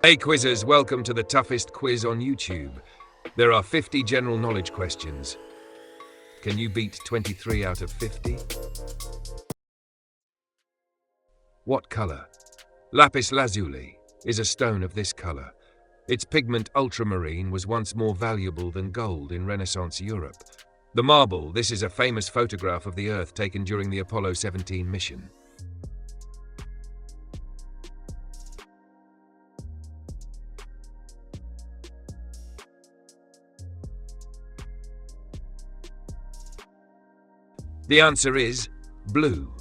Hey quizzers, welcome to the toughest quiz on YouTube. There are 50 general knowledge questions. Can you beat 23 out of 50? What color? Lapis lazuli is a stone of this color. Its pigment ultramarine was once more valuable than gold in Renaissance Europe. The marble, this is a famous photograph of the Earth taken during the Apollo 17 mission. The answer is blue.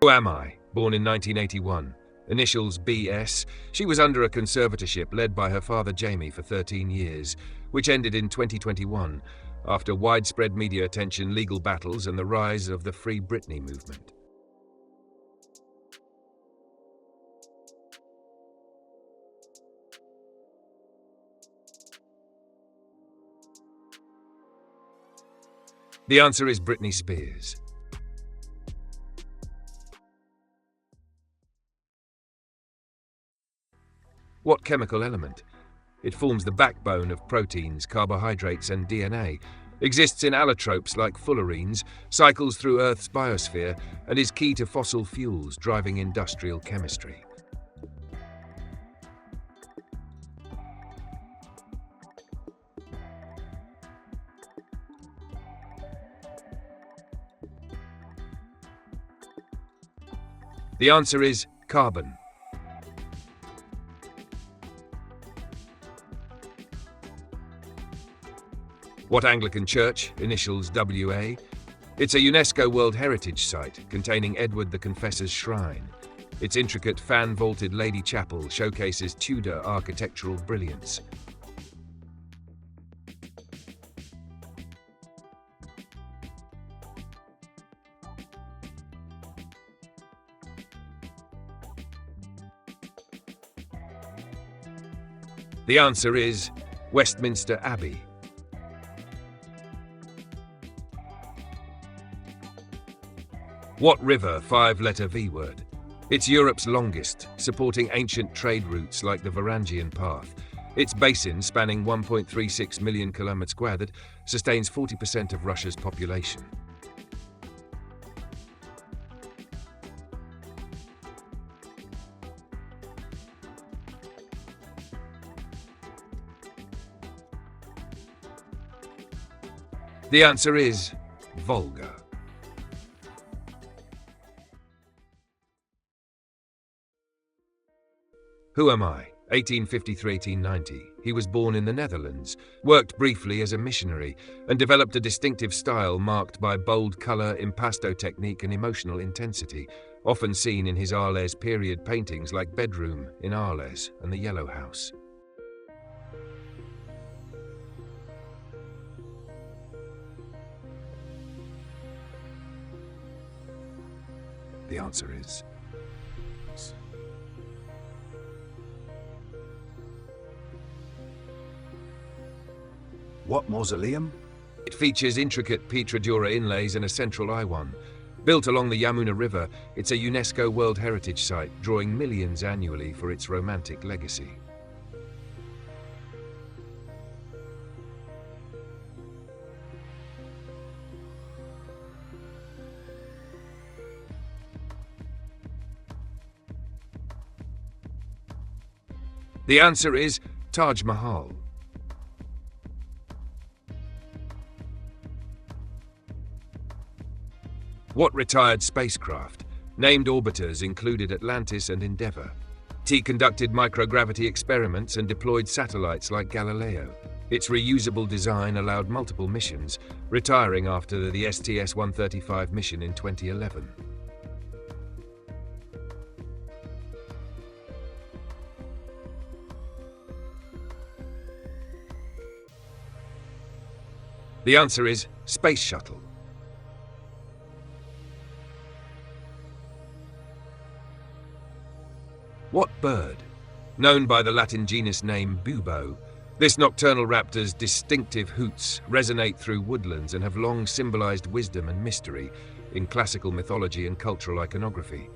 Who am I? Born in 1981. Initials BS. She was under a conservatorship led by her father Jamie for 13 years, which ended in 2021 after widespread media attention, legal battles, and the rise of the Free Britney movement. The answer is Britney Spears. What chemical element? It forms the backbone of proteins, carbohydrates, and DNA, exists in allotropes like fullerenes, cycles through Earth's biosphere, and is key to fossil fuels driving industrial chemistry. The answer is carbon. What Anglican church, initials WA? It's a UNESCO World Heritage Site containing Edward the Confessor's shrine. Its intricate fan-vaulted Lady Chapel showcases Tudor architectural brilliance. The answer is Westminster Abbey. What river, five-letter V word? It's Europe's longest, supporting ancient trade routes like the Varangian Path. Its basin, spanning 1.36 million kilometers squared, sustains 40% of Russia's population. The answer is Volga. Who am I? 1853-1890. He was born in the Netherlands, worked briefly as a missionary, and developed a distinctive style marked by bold color, impasto technique, and emotional intensity, often seen in his Arles period paintings like Bedroom in Arles and The Yellow House. The answer is What mausoleum? It features intricate Pietra Dura inlays and a central iwan. Built along the Yamuna River, it's a UNESCO World Heritage Site, drawing millions annually for its romantic legacy. The answer is Taj Mahal. What retired spacecraft? Named orbiters included Atlantis and Endeavour. T conducted microgravity experiments and deployed satellites like Galileo. Its reusable design allowed multiple missions, retiring after the STS-135 mission in 2011. The answer is Space Shuttle. What bird? Known by the Latin genus name bubo, this nocturnal raptor's distinctive hoots resonate through woodlands and have long symbolized wisdom and mystery. in classical mythology and cultural iconography.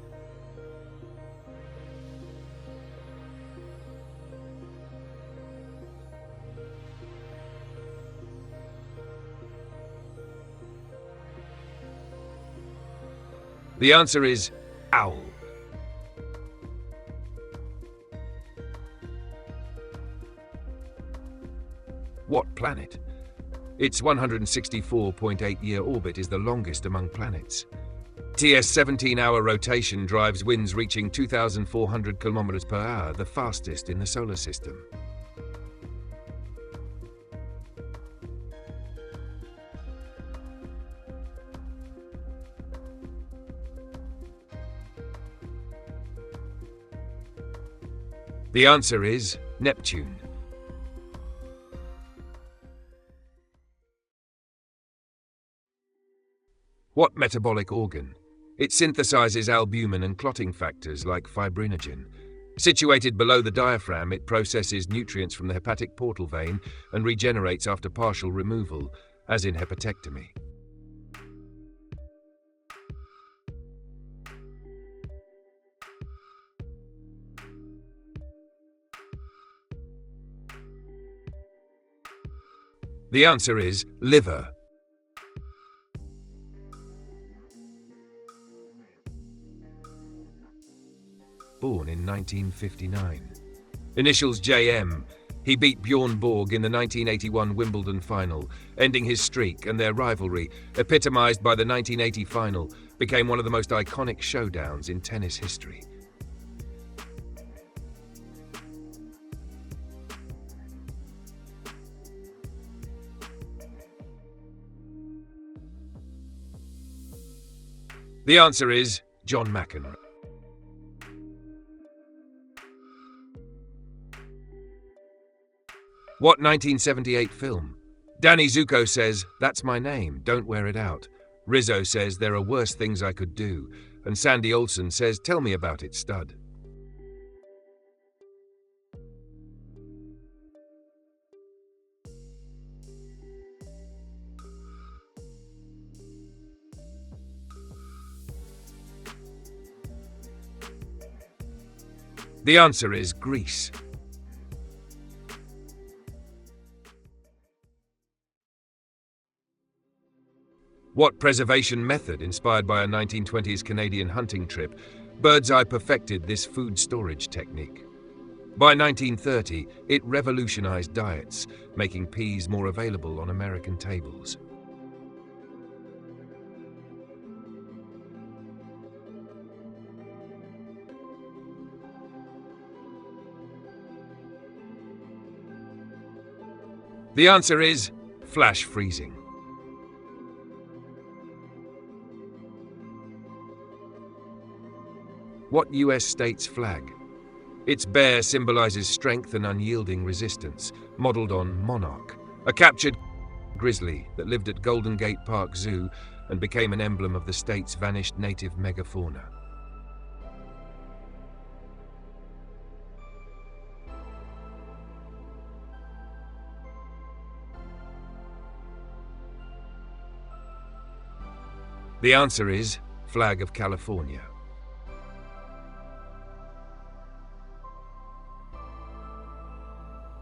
The answer is owl. What planet? Its 164.8-year orbit is the longest among planets. TS 17-hour rotation drives winds reaching 2,400 kilometers per hour, the fastest in the solar system. The answer is Neptune. What metabolic organ? It synthesizes albumin and clotting factors like fibrinogen. Situated below the diaphragm, it processes nutrients from the hepatic portal vein and regenerates after partial removal, as in hepatectomy. The answer is liver. Born in 1959. Initials JM. He beat Bjorn Borg in the 1981 Wimbledon final, ending his streak, and their rivalry, epitomized by the 1980 final, became one of the most iconic showdowns in tennis history. The answer is John McEnroe. What 1978 film? Danny Zuko says, "That's my name, don't wear it out." Rizzo says, "There are worse things I could do." And Sandy Olsen says, "Tell me about it, stud." The answer is Greece. What preservation method, inspired by a 1920s Canadian hunting trip, Birdseye perfected this food storage technique? By 1930, it revolutionized diets, making peas more available on American tables. The answer is flash freezing. What US state's flag? Its bear symbolizes strength and unyielding resistance, modeled on Monarch, a captured grizzly that lived at Golden Gate Park Zoo and became an emblem of the state's vanished native megafauna. The answer is Flag of California.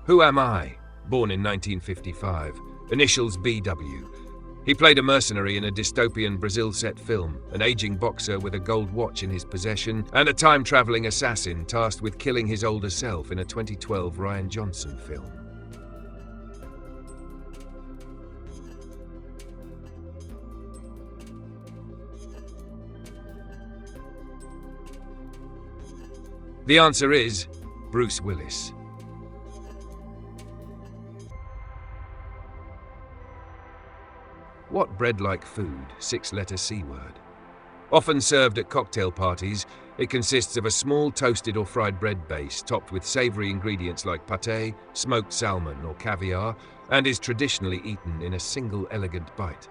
Who am I? Born in 1955. Initials BW. He played a mercenary in a dystopian Brazil-set film, an aging boxer with a gold watch in his possession, and a time-traveling assassin tasked with killing his older self in a 2012 Rian Johnson film. The answer is Bruce Willis. What bread-like food, six-letter C word? Often served at cocktail parties, it consists of a small toasted or fried bread base topped with savory ingredients like pâté, smoked salmon or caviar, and is traditionally eaten in a single elegant bite.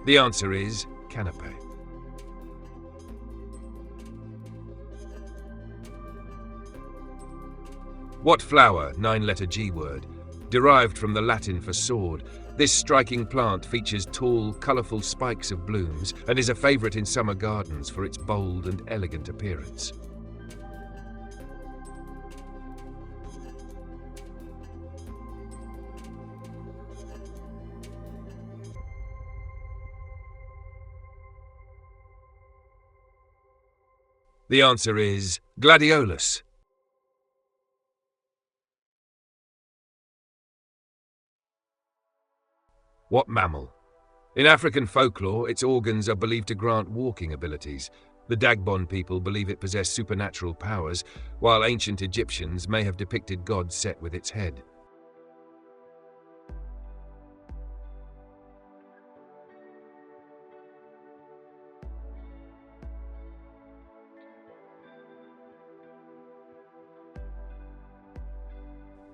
The answer is canapé. What flower, 9-letter G word, derived from the Latin for sword, this striking plant features tall, colourful spikes of blooms and is a favourite in summer gardens for its bold and elegant appearance. The answer is gladiolus. What mammal? In African folklore, its organs are believed to grant walking abilities. The Dagbon people believe it possessed supernatural powers, while ancient Egyptians may have depicted gods set with its head.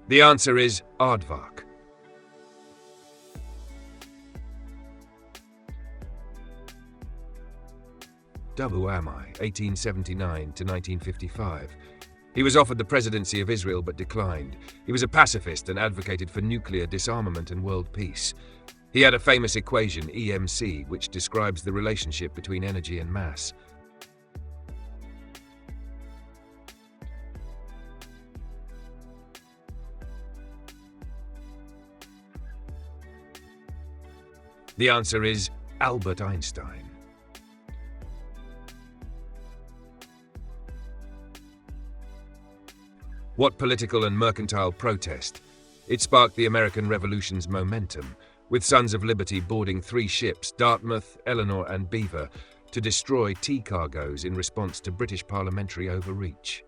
The answer is aardvark. Who am I, 1879 to 1955. He was offered the presidency of Israel but declined. He was a pacifist and advocated for nuclear disarmament and world peace. He had a famous equation, EMC, which describes the relationship between energy and mass. The answer is Albert Einstein. What political and mercantile protest? It sparked the American Revolution's momentum, with Sons of Liberty boarding 3 ships, Dartmouth, Eleanor and Beaver, to destroy tea cargoes in response to British parliamentary overreach.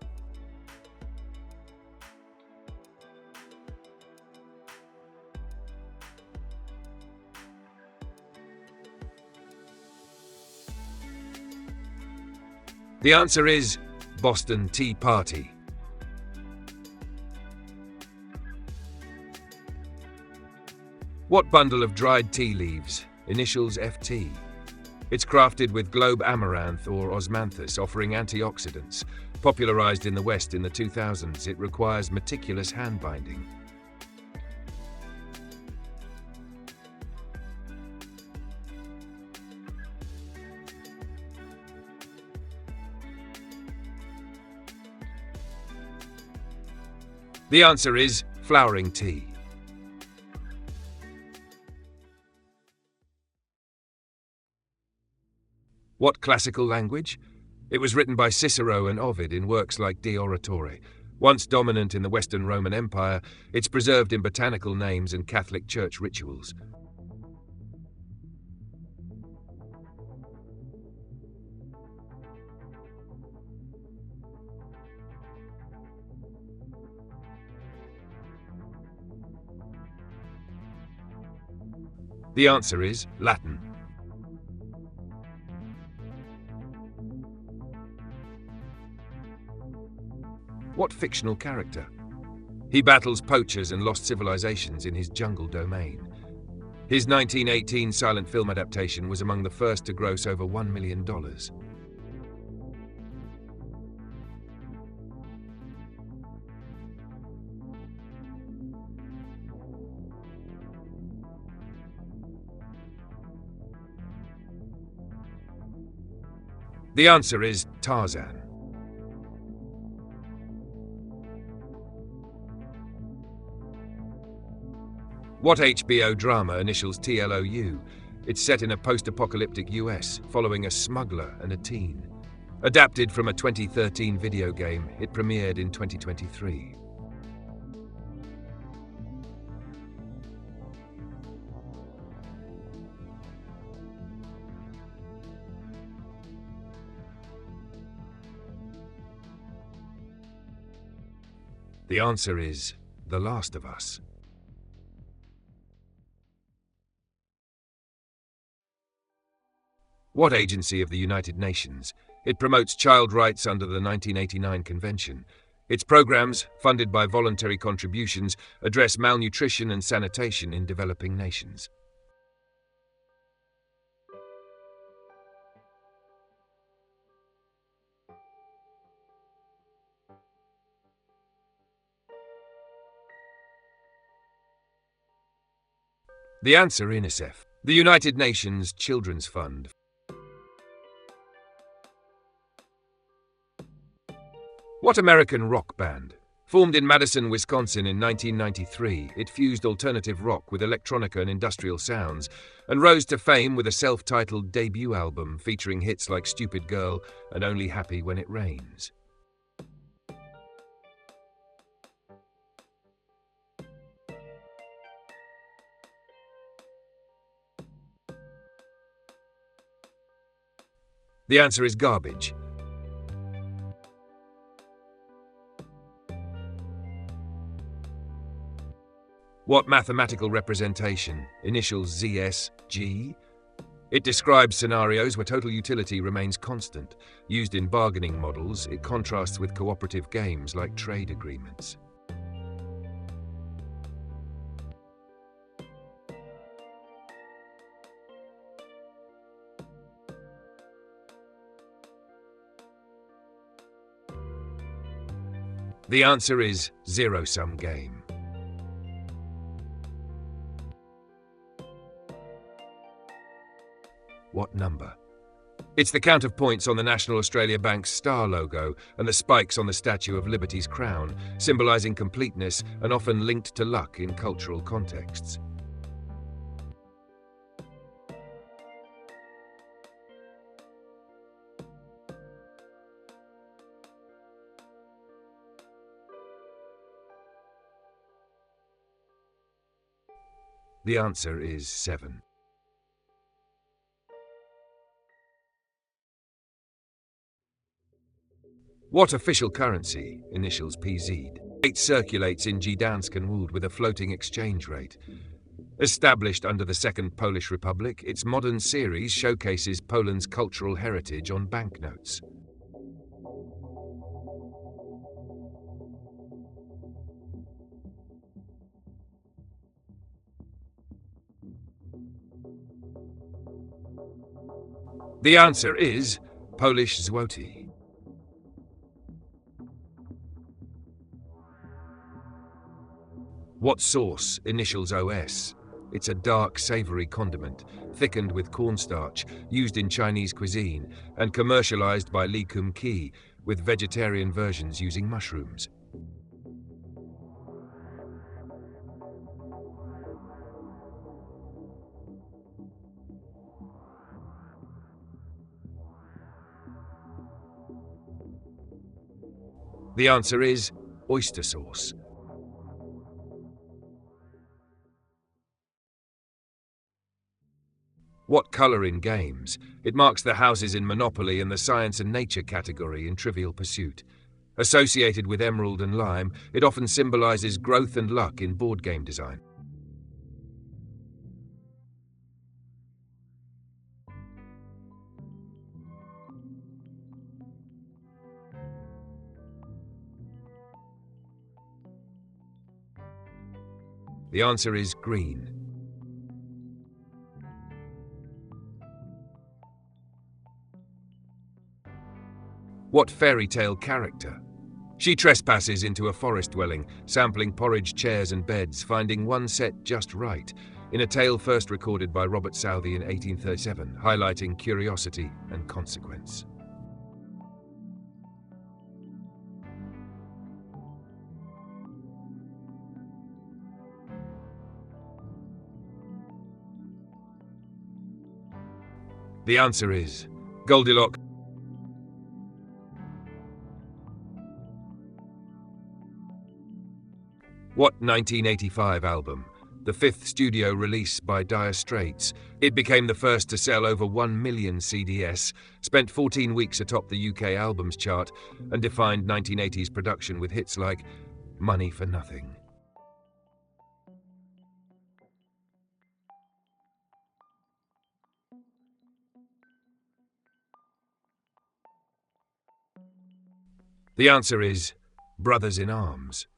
The answer is Boston Tea Party. What bundle of dried tea leaves? Initials FT. It's crafted with globe amaranth or osmanthus, offering antioxidants. Popularized in the West in the 2000s, it requires meticulous hand binding. The answer is flowering tea. What classical language? It was written by Cicero and Ovid in works like De Oratore. Once dominant in the Western Roman Empire, it's preserved in botanical names and Catholic Church rituals. The answer is Latin. What fictional character? He battles poachers and lost civilizations in his jungle domain. His 1918 silent film adaptation was among the first to gross over $1 million. The answer is Tarzan. What HBO drama initials TLOU? It's set in a post-apocalyptic US, following a smuggler and a teen. Adapted from a 2013 video game, it premiered in 2023. The answer is The Last of Us. What agency of the United Nations? It promotes child rights under the 1989 Convention. Its programs, funded by voluntary contributions, address malnutrition and sanitation in developing nations. The answer, UNICEF, the United Nations Children's Fund. What American rock band? Formed in Madison, Wisconsin in 1993, it fused alternative rock with electronica and industrial sounds, and rose to fame with a self-titled debut album featuring hits like Stupid Girl and Only Happy When It Rains. The answer is Garbage. What mathematical representation? Initials ZSG? It describes scenarios where total utility remains constant. Used in bargaining models, it contrasts with cooperative games like trade agreements. The answer is zero-sum game. What number? It's the count of points on the National Australia Bank's star logo and the spikes on the Statue of Liberty's crown, symbolising completeness and often linked to luck in cultural contexts. The answer is 7. What official currency, initials PZ, circulates in Gdansk and Łódź with a floating exchange rate? Established under the Second Polish Republic, its modern series showcases Poland's cultural heritage on banknotes. The answer is Polish złoty. What sauce, initials OS? It's a dark, savoury condiment, thickened with cornstarch, used in Chinese cuisine, and commercialised by Lee Kum-ki, with vegetarian versions using mushrooms. The answer is oyster sauce. What colour in games? It marks the houses in Monopoly and the Science and Nature category in Trivial Pursuit. Associated with emerald and lime, it often symbolises growth and luck in board game design. The answer is green. What fairy tale character? She trespasses into a forest dwelling, sampling porridge chairs and beds, finding one set just right, in a tale first recorded by Robert Southey in 1837, highlighting curiosity and consequence. The answer is Goldilocks. What 1985 album? The fifth studio release by Dire Straits. It became the first to sell over 1 million CDs, spent 14 weeks atop the UK albums chart, and defined 1980s production with hits like Money for Nothing. The answer is Brothers in Arms.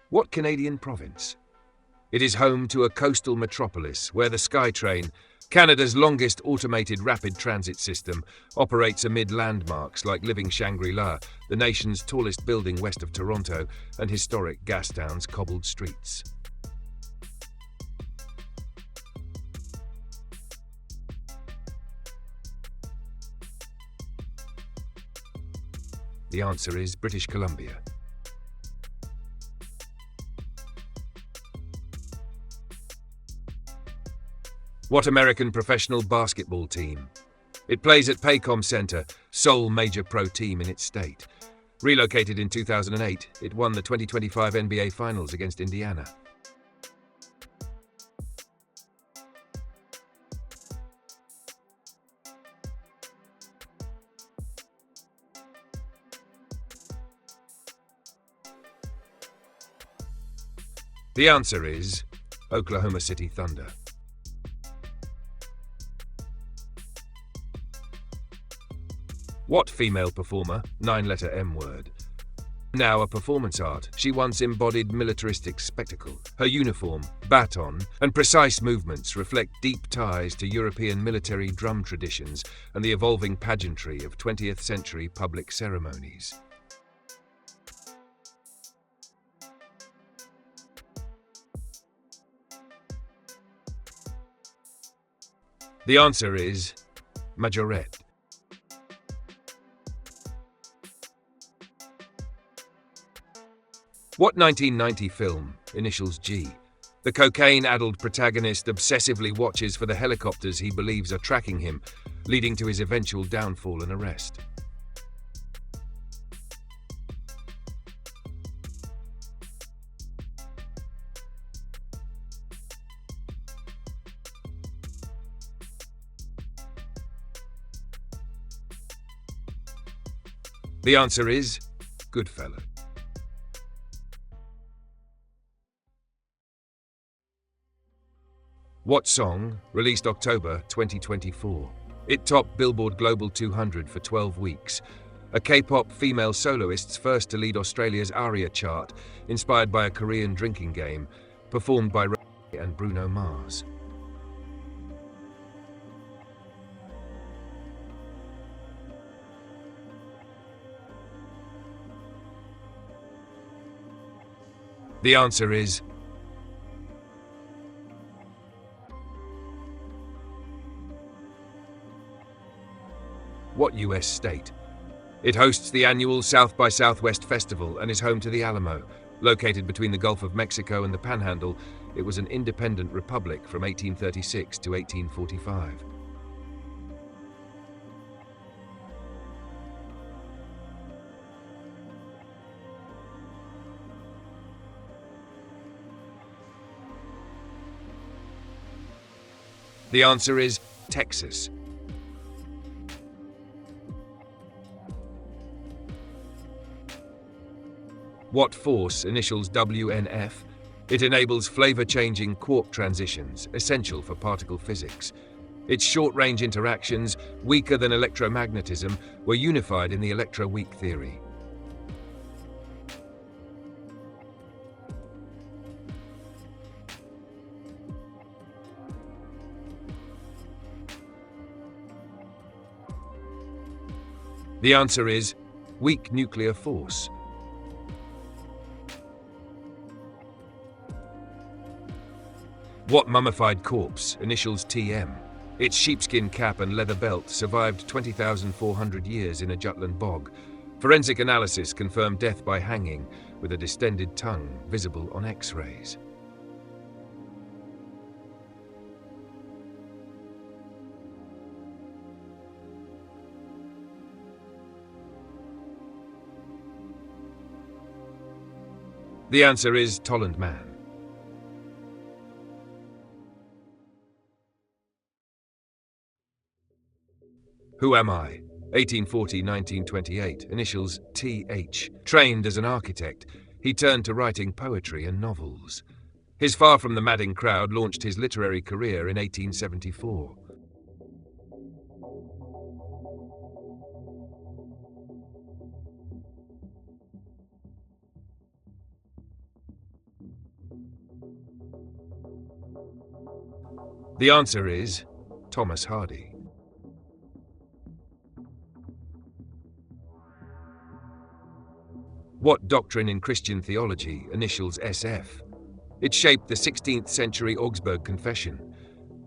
What Canadian province? It is home to a coastal metropolis where the SkyTrain, Canada's longest automated rapid transit system operates amid landmarks like living Shangri-La, the nation's tallest building west of Toronto, and historic Gastown's cobbled streets. The answer is British Columbia. What American professional basketball team? It plays at Paycom Center, sole major pro team in its state. Relocated in 2008, it won the 2025 NBA Finals against Indiana. The answer is Oklahoma City Thunder. What female performer, 9-letter M word? Now a performance art, she once embodied militaristic spectacle. Her uniform, baton, and precise movements reflect deep ties to European military drum traditions and the evolving pageantry of 20th century public ceremonies. The answer is majorette. What 1990 film, initials G? The cocaine-addled protagonist obsessively watches for the helicopters he believes are tracking him, leading to his eventual downfall and arrest. The answer is Goodfellas. What song, released October 2024? It topped Billboard Global 200 for 12 weeks. A K-pop female soloist's first to lead Australia's ARIA chart, inspired by a Korean drinking game, performed by Ray and Bruno Mars. The answer is what US state? It hosts the annual South by Southwest Festival and is home to the Alamo. Located between the Gulf of Mexico and the Panhandle, it was an independent republic from 1836 to 1845. The answer is Texas. What force, initials WNF? It enables flavor-changing quark transitions, essential for particle physics. Its short-range interactions, weaker than electromagnetism, were unified in the electroweak theory. The answer is weak nuclear force. What mummified corpse, initials TM? Its sheepskin cap and leather belt survived 20,400 years in a Jutland bog. Forensic analysis confirmed death by hanging, with a distended tongue visible on X-rays. The answer is Tolland Man. Who am I? 1840-1928, initials TH. Trained as an architect, he turned to writing poetry and novels. His Far From the Madding Crowd launched his literary career in 1874. The answer is Thomas Hardy. What doctrine in Christian theology initials SF? It shaped the 16th century Augsburg Confession.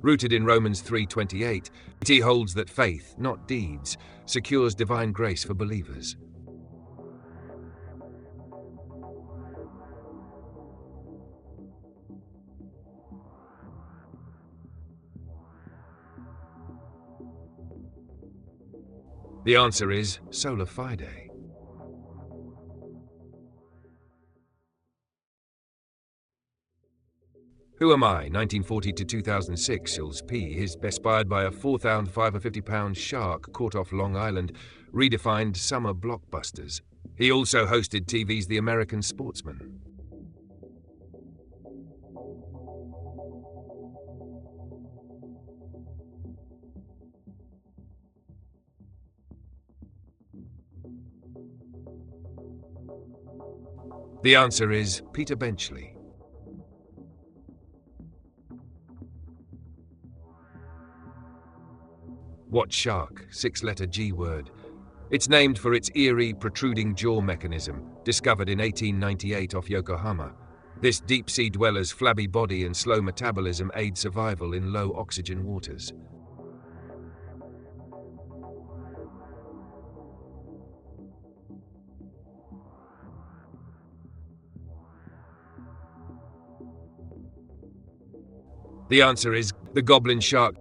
Rooted in Romans 3:28, it holds that faith, not deeds, secures divine grace for believers. The answer is sola fide. Who Am I, 1940 to 2006, Jules P. is inspired by a 4,550-pound shark caught off Long Island, redefined summer blockbusters. He also hosted TV's The American Sportsman. The answer is Peter Benchley. What shark? 6-letter G word. It's named for its eerie, protruding jaw mechanism, discovered in 1898 off Yokohama. This deep-sea dweller's flabby body and slow metabolism aid survival in low-oxygen waters. The answer is the goblin shark.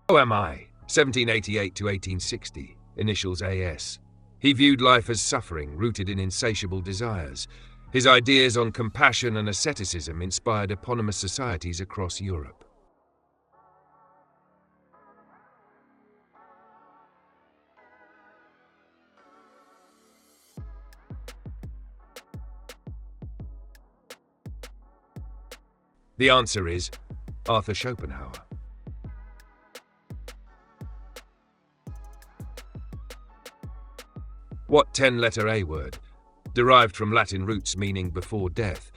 Who am I? 1788 to 1860, initials AS. He viewed life as suffering, rooted in insatiable desires. His ideas on compassion and asceticism inspired eponymous societies across Europe. The answer is Arthur Schopenhauer. What 10-letter A word? Derived from Latin roots meaning before death.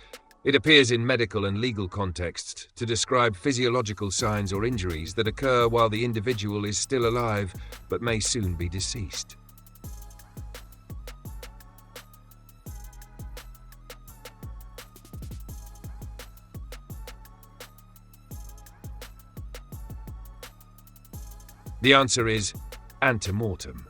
It appears in medical and legal contexts to describe physiological signs or injuries that occur while the individual is still alive but may soon be deceased. The answer is antemortem.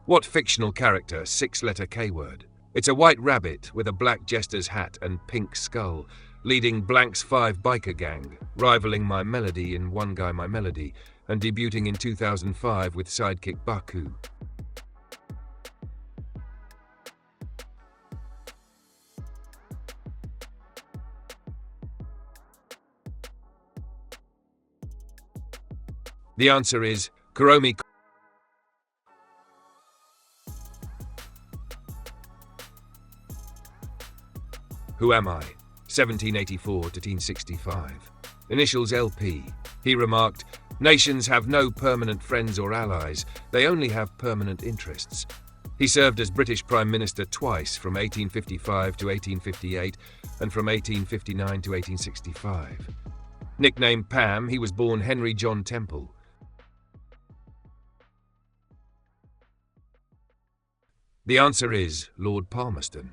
What fictional character, 6-letter K word? It's a white rabbit with a black jester's hat and pink skull, leading Blank's 5 biker gang, rivaling My Melody in One Guy My Melody, and debuting in 2005 with sidekick Baku. The answer is Kuromi. Who am I? 1784 to 1865. Initials LP. He remarked, "Nations have no permanent friends or allies, they only have permanent interests." He served as British Prime Minister twice, from 1855 to 1858 and from 1859 to 1865. Nicknamed Pam, he was born Henry John Temple. The answer is Lord Palmerston.